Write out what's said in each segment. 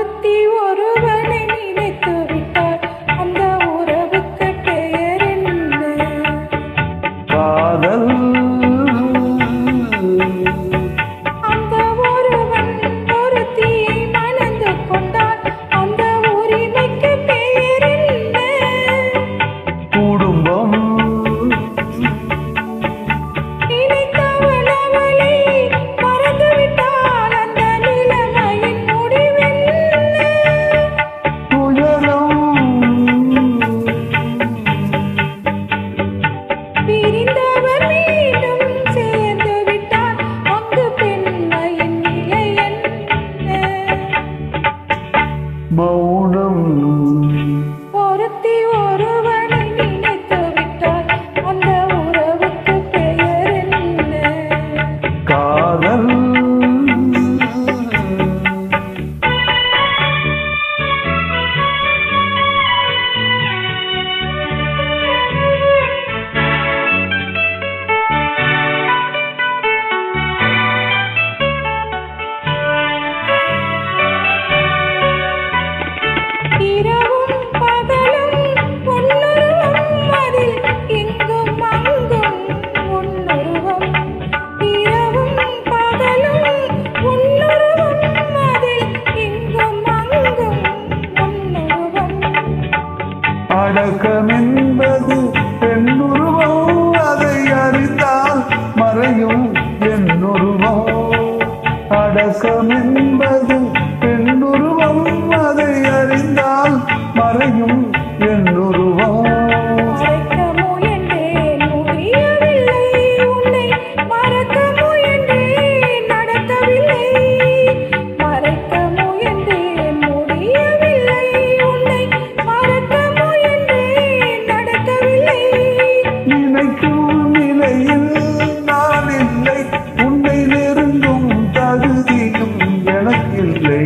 ஒருத்தி ஒருவனை நினைத்து விட்டார் அந்த உறவுக்கு பெயர் என்ன? காதல். அந்த ஒருவன் ஒருத்தியை மணந்து கொண்டார் அந்த உரிமைக்கு பெயர் என்ன? குடும்பம். நினைத்தவள் அவளை மறந்துவிட்டாள் அந்த நிலைமையின் முடிவென்ன? துயரம். பிரிந்தவர் மீண்டும் சேர்ந்து விட்டார் அங்கு பெண்மையின் நிலை என்ன? மௌனம். ஒருத்தி ஒருவனை நினைத்து விட்டார் அந்த உறவுக்கு பெயர் என்ன? காதல். இரவும் பகலும் பொன்னுருவம் அதில் இங்கும் அங்கும் பொன்னுருவம். இரவும் பகலும் பொன்னுருவம் அதில் இங்கும் அங்கும் பொன்னுருவம். அடக்கம் என்பது பெண்ணுருவம், அதை அறிந்தால் மறையும் என்னுருவம். அடக்கம் என்பது பெண்ணுருவம், அதை அறிந்தால் மறையும் என்னுருவம். மறைக்க முயன்றேன் முடியவில்லை உன்னை மறக்க முயன்றேன் நடக்கவில்லை. மறைக்க முயன்றேன் முடியவில்லை உன்னை மறக்க முயன்றேன் நடக்கவில்லை. நினைக்கும் நிலையில் நான் இல்லை, உன்னை நெருங்கும் தகுதியும் எனக்கில்லை.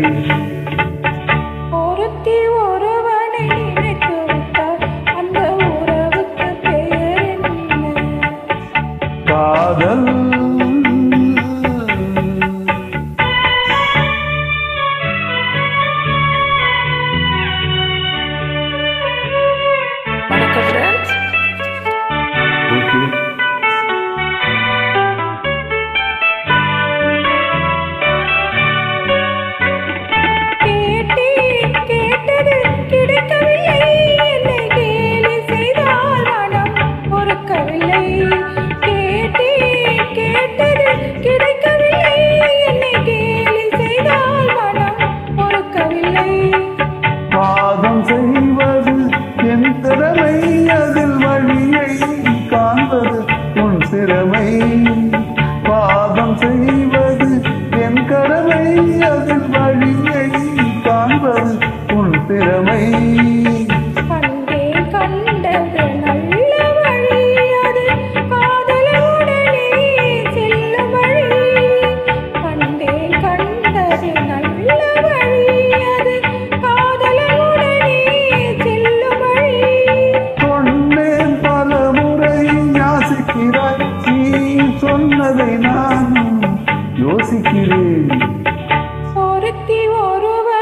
ஒருத்தி ஒருவனை நினைத்து விட்டார் அந்த உறவுக்கு பெயர் என்ன? காதல். வணக்கம் ஃப்ரெண்ட்ஸ். ஓகே. கேட்டேன் கேட்டது கிடைக்கவில்லை என்னை கேலி செய்தால் மனம் பொறுக்கவில்லை. கேட்டேன் கேட்டது கிடைக்கவில்லை என்னை கேலி செய்தால் மனம் பொறுக்கவில்லை. பாதம் செய்வது என் திறமை, அதில் வழியை காண்பது உன் திறமை. பாதம் செய்வது என் கடமை, அதில் வழியை காண்பது உன் திறமை. கண்டேன் கண்டது நல்ல வழி அது காதலுடனே செல்லும் வழி. கண்டேன் கண்டது நல்ல வழி அது காதலுடனே செல்லும் வழி. சொன்னேன் பல முறை யாசிக்கிறாய், நீ சொன்னதை நான் யோசிக்கிறேன். ஒருத்தி ஒருவனை